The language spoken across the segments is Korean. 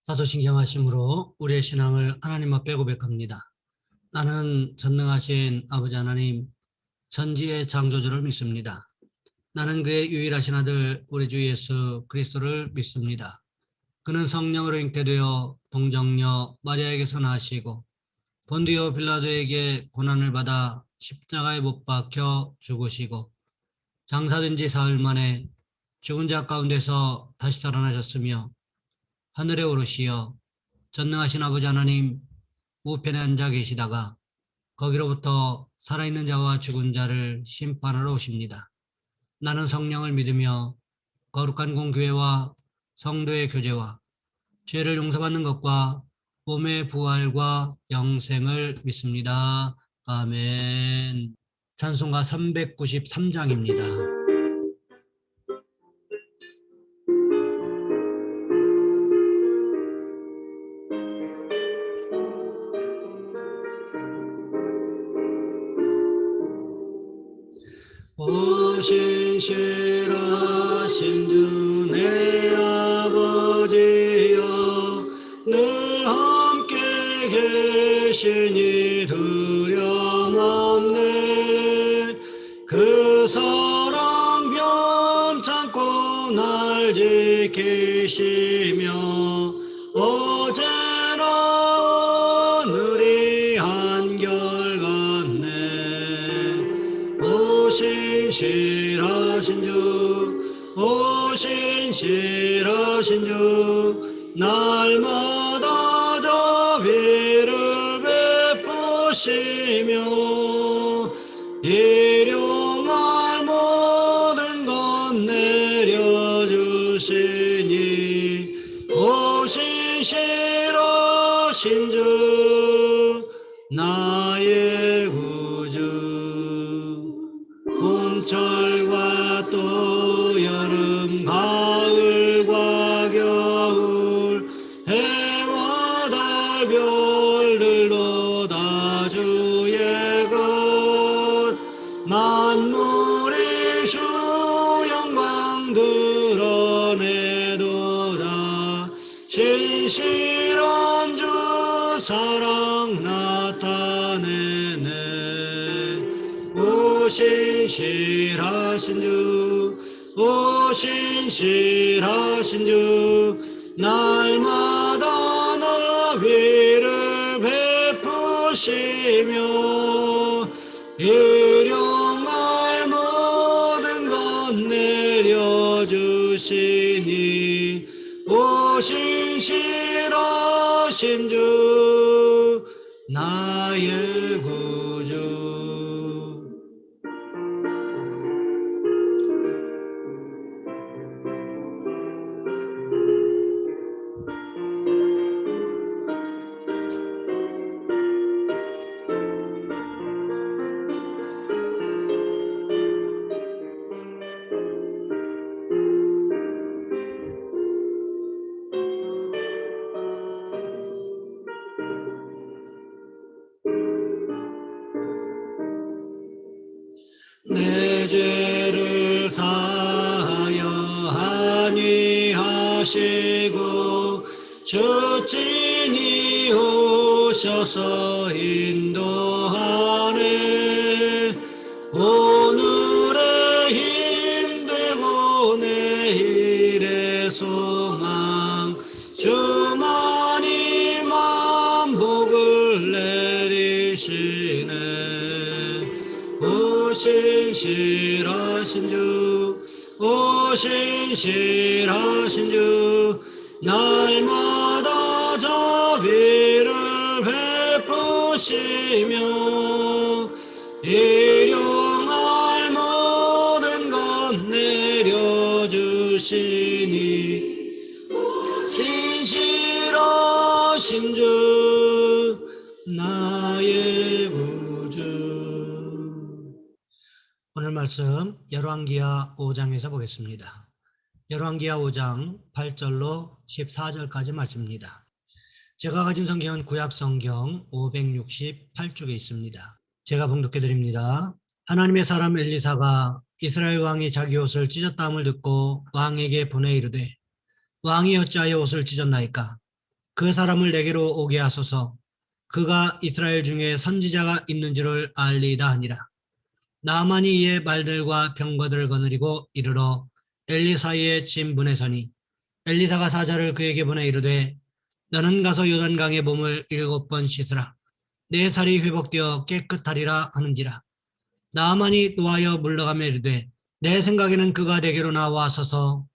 사도신경하심으로 우리의 신앙을 하나님 앞에 고백합니다. 나는 전능하신 아버지 하나님, 천지의 창조주를 믿습니다. 나는 그의 유일하신 아들 우리 주 예수 그리스도를 믿습니다. 그는 성령으로 잉태되어 동정녀 마리아에게서 나시고 본디오 빌라도에게 고난을 받아 십자가에 못 박혀 죽으시고 장사된 지 사흘 만에 죽은 자 가운데서 다시 살아나셨으며 하늘에 오르시어 전능하신 아버지 하나님 우편에 앉아 계시다가 거기로부터 살아있는 자와 죽은 자를 심판하러 오십니다. 나는 성령을 믿으며 거룩한 공교회와 성도의 교제와 죄를 용서받는 것과 몸의 부활과 영생을 믿습니다. 아멘. 찬송가 393장입니다. 오 신실하신 주 내 아버지여 늘 함께 계시니 두려움 없네. 그 사랑 변찮고 날 지키시며 어제나 오늘이 한결같네. 오 신실하신 주, 오 신실하신 주, 날마다 자비를 베푸시며 일용할 모든 것 내려주시니 오 신실하신 주, 나의 구주. 봄철과 또 여름 가을과 겨울 해와 달 별들로 다 주의 것 만물이 주 영광 드러내도다. 신실한 주 사랑 나타내네. 오 신실하신 주, 오 신실하신 주, 날마다 나비를 베푸시며 일용할 모든 것 내려주시니 오 신실하신 주, 나의 구주. 내 죄를 사하여 안위하시고 주친이 오셔서 인도하네. 오늘의 힘되고 내일의 소망 주만이 만복을 내리시네. 오 신실하신 주, 오 신실하신 주, 날마다 자비를 베푸시며 일용할 모든 것 내려주시니 신실하신 주, 나의 구주. 오늘 말씀 열왕기하 5장에서 보겠습니다. 열왕기하 5장 8절로 14절까지 말씀입니다. 제가 가진 성경은 구약성경 568쪽에 있습니다. 제가 봉독해 드립니다. 하나님의 사람 엘리사가 이스라엘 왕이 자기 옷을 찢었다함을 듣고 왕에게 보내 이르되 왕이 어찌하여 옷을 찢었나이까? 그 사람을 내게로 오게 하소서. 그가 이스라엘 중에 선지자가 있는 줄을 알리이다 하니라. 나아만이 이에 말들과 병거들을 거느리고 이르러 엘리사의 진분에 서니 엘리사가 사자를 그에게 보내 이르되 너는 가서 요단강에 몸을 7번 씻으라. 내 살이 회복되어 깨끗하리라 하는지라. 나아만이 노하여 물러가며 이르되 내 생각에는 그가 내게로 나와서서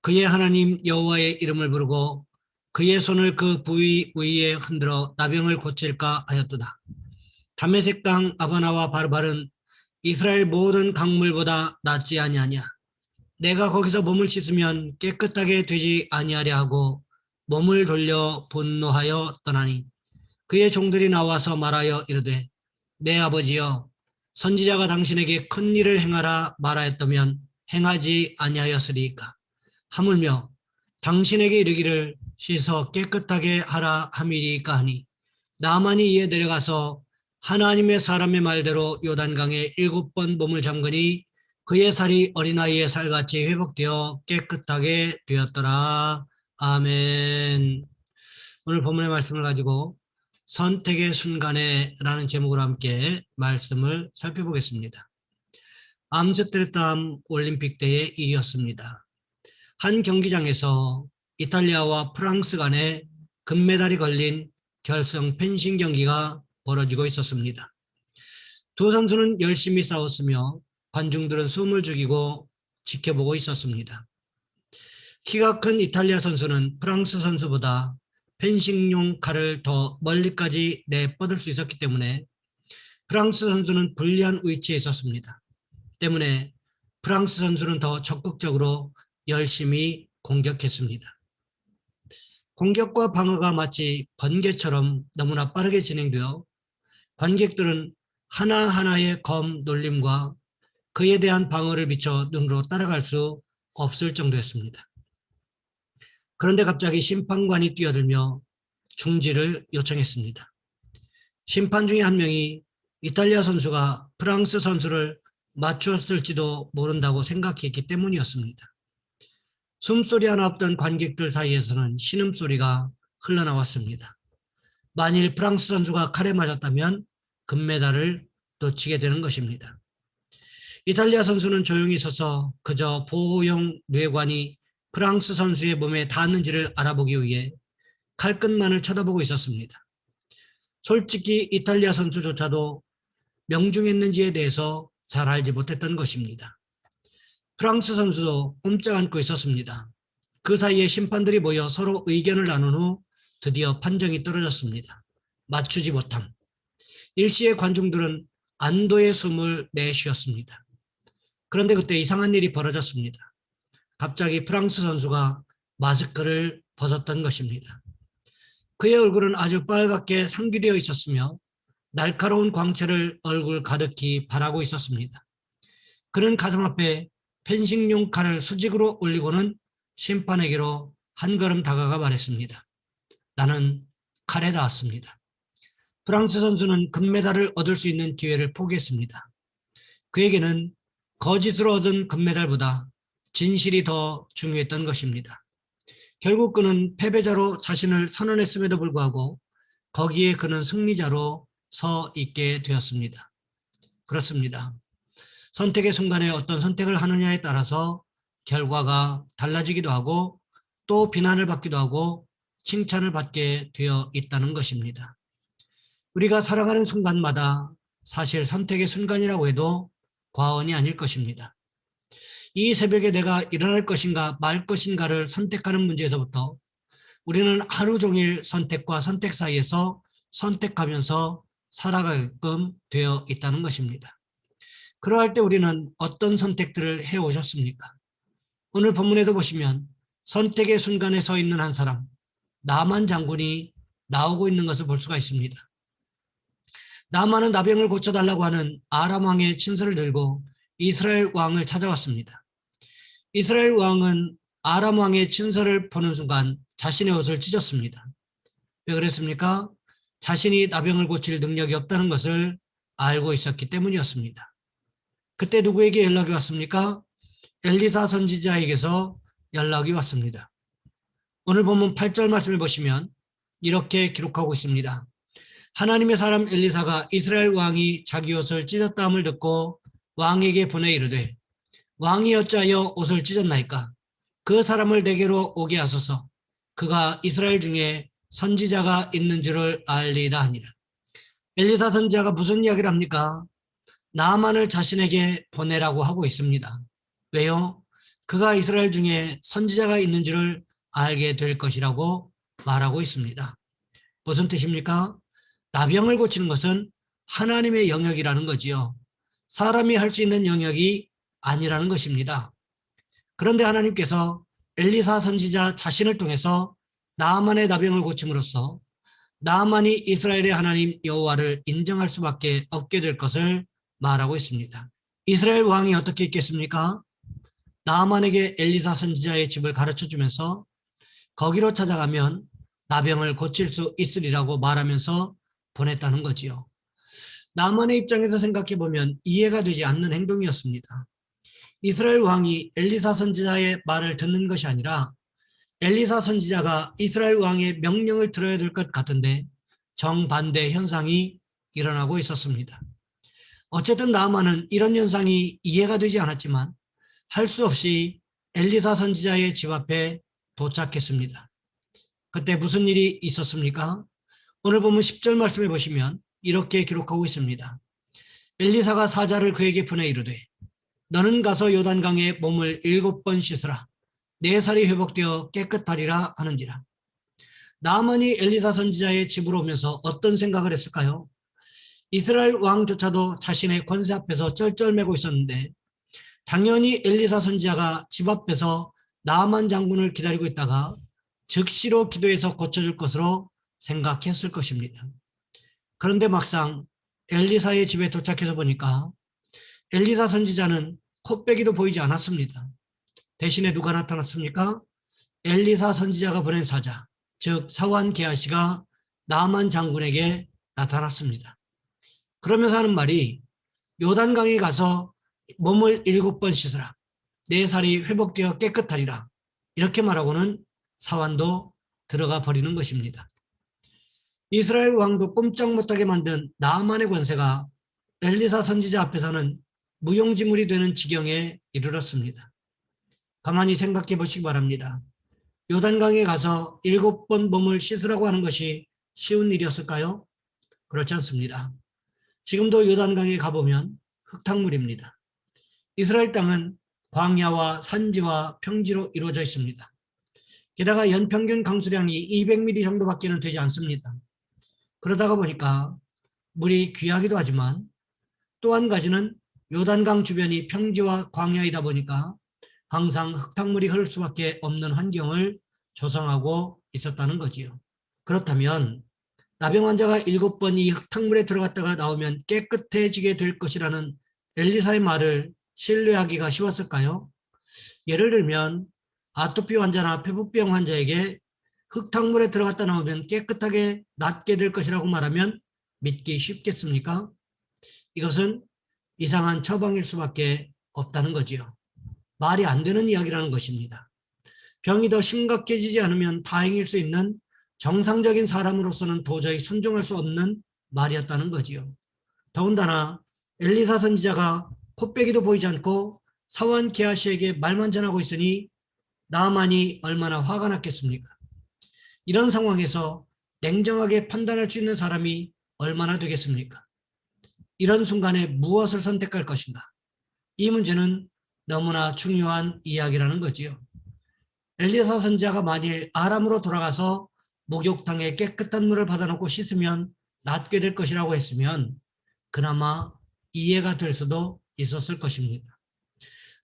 그의 하나님 여호와의 이름을 부르고 그의 손을 그 부위 위에 흔들어 나병을 고칠까 하였도다. 다메섹 땅 아바나와 바르발은 이스라엘 모든 강물보다 낫지 아니하냐. 내가 거기서 몸을 씻으면 깨끗하게 되지 아니하려 하고 몸을 돌려 분노하여 떠나니 그의 종들이 나와서 말하여 이르되 내 아버지여 선지자가 당신에게 큰 일을 행하라 말하였다면 행하지 아니하였으리이까. 하물며 당신에게 이르기를 씻어 깨끗하게 하라 함이리이까 하니 나만이 이에 내려가서 하나님의 사람의 말대로 요단강에 7번 몸을 잠그니 그의 살이 어린아이의 살같이 회복되어 깨끗하게 되었더라. 아멘. 오늘 본문의 말씀을 가지고 선택의 순간에 라는 제목으로 함께 말씀을 살펴보겠습니다. 암스테르담 올림픽 때의 일이었습니다. 한 경기장에서 이탈리아와 프랑스 간에 금메달이 걸린 결승 펜싱 경기가 벌어지고 있었습니다. 두 선수는 열심히 싸웠으며 관중들은 숨을 죽이고 지켜보고 있었습니다. 키가 큰 이탈리아 선수는 프랑스 선수보다 펜싱용 칼을 더 멀리까지 내뻗을 수 있었기 때문에 프랑스 선수는 불리한 위치에 있었습니다. 때문에 프랑스 선수는 더 적극적으로 열심히 공격했습니다. 공격과 방어가 마치 번개처럼 너무나 빠르게 진행되어 관객들은 하나하나의 검 놀림과 그에 대한 방어를 비춰 눈으로 따라갈 수 없을 정도였습니다. 그런데 갑자기 심판관이 뛰어들며 중지를 요청했습니다. 심판 중에 한 명이 이탈리아 선수가 프랑스 선수를 맞추었을지도 모른다고 생각했기 때문이었습니다. 숨소리 하나 없던 관객들 사이에서는 신음소리가 흘러나왔습니다. 만일 프랑스 선수가 칼에 맞았다면 금메달을 놓치게 되는 것입니다. 이탈리아 선수는 조용히 서서 그저 보호용 뇌관이 프랑스 선수의 몸에 닿았는지를 알아보기 위해 칼끝만을 쳐다보고 있었습니다. 솔직히 이탈리아 선수조차도 명중했는지에 대해서 잘 알지 못했던 것입니다. 프랑스 선수도 꼼짝 않고 있었습니다. 그 사이에 심판들이 모여 서로 의견을 나눈 후 드디어 판정이 떨어졌습니다. 맞추지 못함. 일시에 관중들은 안도의 숨을 내쉬었습니다. 그런데 그때 이상한 일이 벌어졌습니다. 갑자기 프랑스 선수가 마스크를 벗었던 것입니다. 그의 얼굴은 아주 빨갛게 상기되어 있었으며 날카로운 광채를 얼굴 가득히 발하고 있었습니다. 그는 가슴 앞에 펜싱용 칼을 수직으로 올리고는 심판에게로 한 걸음 다가가 말했습니다. 나는 칼에 닿았습니다. 프랑스 선수는 금메달을 얻을 수 있는 기회를 포기했습니다. 그에게는 거짓으로 얻은 금메달보다 진실이 더 중요했던 것입니다. 결국 그는 패배자로 자신을 선언했음에도 불구하고 거기에 그는 승리자로 서 있게 되었습니다. 그렇습니다. 선택의 순간에 어떤 선택을 하느냐에 따라서 결과가 달라지기도 하고 또 비난을 받기도 하고 칭찬을 받게 되어 있다는 것입니다. 우리가 살아가는 순간마다 사실 선택의 순간이라고 해도 과언이 아닐 것입니다. 이 새벽에 내가 일어날 것인가 말 것인가를 선택하는 문제에서부터 우리는 하루 종일 선택과 선택 사이에서 선택하면서 살아가게끔 되어 있다는 것입니다. 그러할 때 우리는 어떤 선택들을 해오셨습니까? 오늘 본문에도 보시면 선택의 순간에 서 있는 한 사람, 나만 장군이 나오고 있는 것을 볼 수가 있습니다. 나만은 나병을 고쳐달라고 하는 아람 왕의 친서를 들고 이스라엘 왕을 찾아왔습니다. 이스라엘 왕은 아람 왕의 친서를 보는 순간 자신의 옷을 찢었습니다. 왜 그랬습니까? 자신이 나병을 고칠 능력이 없다는 것을 알고 있었기 때문이었습니다. 그때 누구에게 연락이 왔습니까? 엘리사 선지자에게서 연락이 왔습니다. 오늘 본문 8절 말씀을 보시면 이렇게 기록하고 있습니다. 하나님의 사람 엘리사가 이스라엘 왕이 자기 옷을 찢었다 함을 듣고 왕에게 보내 이르되 왕이 어찌하여 옷을 찢었나이까? 그 사람을 내게로 오게 하소서. 그가 이스라엘 중에 선지자가 있는 줄을 알리다 하니라. 엘리사 선지자가 무슨 이야기를 합니까? 나아만을 자신에게 보내라고 하고 있습니다. 왜요? 그가 이스라엘 중에 선지자가 있는 줄을 알게 될 것이라고 말하고 있습니다. 무슨 뜻입니까? 나병을 고치는 것은 하나님의 영역이라는 거지요. 사람이 할 수 있는 영역이 아니라는 것입니다. 그런데 하나님께서 엘리사 선지자 자신을 통해서 나아만의 나병을 고침으로써 나아만이 이스라엘의 하나님 여호와를 인정할 수밖에 없게 될 것을 말하고 있습니다. 이스라엘 왕이 어떻게 있겠습니까? 나아만에게 엘리사 선지자의 집을 가르쳐주면서 거기로 찾아가면 나병을 고칠 수 있으리라고 말하면서 보냈다는 거지요. 나아만의 입장에서 생각해보면 이해가 되지 않는 행동이었습니다. 이스라엘 왕이 엘리사 선지자의 말을 듣는 것이 아니라 엘리사 선지자가 이스라엘 왕의 명령을 들어야 될 것 같은데 정반대 현상이 일어나고 있었습니다. 어쨌든 나아만은 이런 현상이 이해가 되지 않았지만 할 수 없이 엘리사 선지자의 집 앞에 도착했습니다. 그때 무슨 일이 있었습니까? 오늘 보면 10절 말씀해 보시면 이렇게 기록하고 있습니다. 엘리사가 사자를 그에게 보내 이르되 너는 가서 요단강에 몸을 7번 씻으라. 네 살이 회복되어 깨끗하리라 하는지라. 나아만이 엘리사 선지자의 집으로 오면서 어떤 생각을 했을까요? 이스라엘 왕조차도 자신의 권세 앞에서 쩔쩔매고 있었는데 당연히 엘리사 선지자가 집 앞에서 나아만 장군을 기다리고 있다가 즉시로 기도해서 고쳐줄 것으로 생각했을 것입니다. 그런데 막상 엘리사의 집에 도착해서 보니까 엘리사 선지자는 코빼기도 보이지 않았습니다. 대신에 누가 나타났습니까? 엘리사 선지자가 보낸 사자, 즉 사환 게하시가 나아만 장군에게 나타났습니다. 그러면서 하는 말이 요단강에 가서 몸을 7번 씻으라. 네 살이 회복되어 깨끗하리라. 이렇게 말하고는 사환도 들어가 버리는 것입니다. 이스라엘 왕도 꼼짝 못하게 만든 나아만의 권세가 엘리사 선지자 앞에서는 무용지물이 되는 지경에 이르렀습니다. 가만히 생각해 보시기 바랍니다. 요단강에 가서 7번 몸을 씻으라고 하는 것이 쉬운 일이었을까요? 그렇지 않습니다. 지금도 요단강에 가보면 흙탕물입니다. 이스라엘 땅은 광야와 산지와 평지로 이루어져 있습니다. 게다가 연평균 강수량이 200mm 정도밖에는 되지 않습니다. 그러다가 보니까 물이 귀하기도 하지만 또 한 가지는 요단강 주변이 평지와 광야이다 보니까 항상 흙탕물이 흐를 수밖에 없는 환경을 조성하고 있었다는 거지요. 그렇다면 나병 환자가 7번 이 흙탕물에 들어갔다가 나오면 깨끗해지게 될 것이라는 엘리사의 말을 신뢰하기가 쉬웠을까요? 예를 들면 아토피 환자나 피부병 환자에게 흙탕물에 들어갔다 나오면 깨끗하게 낫게 될 것이라고 말하면 믿기 쉽겠습니까? 이것은 이상한 처방일 수밖에 없다는 거지요. 말이 안 되는 이야기라는 것입니다. 병이 더 심각해지지 않으면 다행일 수 있는 정상적인 사람으로서는 도저히 순종할 수 없는 말이었다는 거지요. 더군다나 엘리사 선지자가 코빼기도 보이지 않고 사환 게하시에게 말만 전하고 있으니 나아만이 얼마나 화가 났겠습니까? 이런 상황에서 냉정하게 판단할 수 있는 사람이 얼마나 되겠습니까? 이런 순간에 무엇을 선택할 것인가? 이 문제는 너무나 중요한 이야기라는 거지요. 엘리사 선지자가 만일 아람으로 돌아가서 목욕탕에 깨끗한 물을 받아놓고 씻으면 낫게 될 것이라고 했으면 그나마 이해가 될 수도 있었을 것입니다.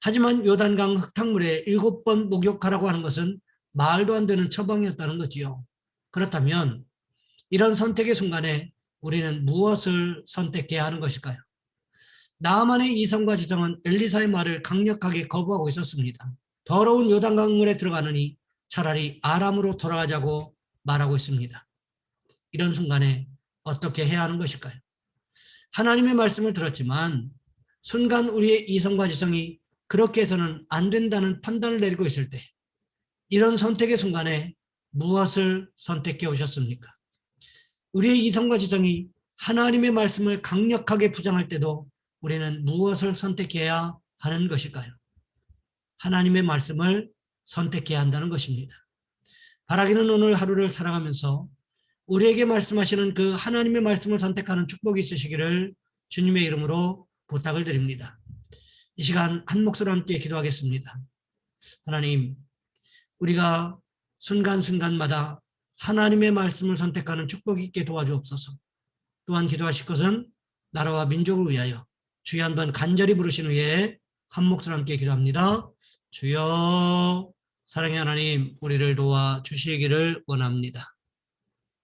하지만 요단강 흙탕물에 7번 목욕하라고 하는 것은 말도 안 되는 처방이었다는 거지요. 그렇다면 이런 선택의 순간에 우리는 무엇을 선택해야 하는 것일까요? 나아만의 이성과 지성은 엘리사의 말을 강력하게 거부하고 있었습니다. 더러운 요단강물에 들어가느니 차라리 아람으로 돌아가자고 말하고 있습니다. 이런 순간에 어떻게 해야 하는 것일까요? 하나님의 말씀을 들었지만 순간 우리의 이성과 지성이 그렇게 해서는 안 된다는 판단을 내리고 있을 때 이런 선택의 순간에 무엇을 선택해 오셨습니까? 우리의 이성과 지성이 하나님의 말씀을 강력하게 부정할 때도 우리는 무엇을 선택해야 하는 것일까요? 하나님의 말씀을 선택해야 한다는 것입니다. 바라기는 오늘 하루를 살아가면서 우리에게 말씀하시는 그 하나님의 말씀을 선택하는 축복이 있으시기를 주님의 이름으로 부탁을 드립니다. 이 시간 한 목소리로 함께 기도하겠습니다. 하나님, 우리가 순간순간마다 하나님의 말씀을 선택하는 축복이 있게 도와주옵소서. 또한 기도하실 것은 나라와 민족을 위하여 주여 한번 간절히 부르신 후에 한 목소리로 함께 기도합니다. 주여, 사랑의 하나님, 우리를 도와주시기를 원합니다.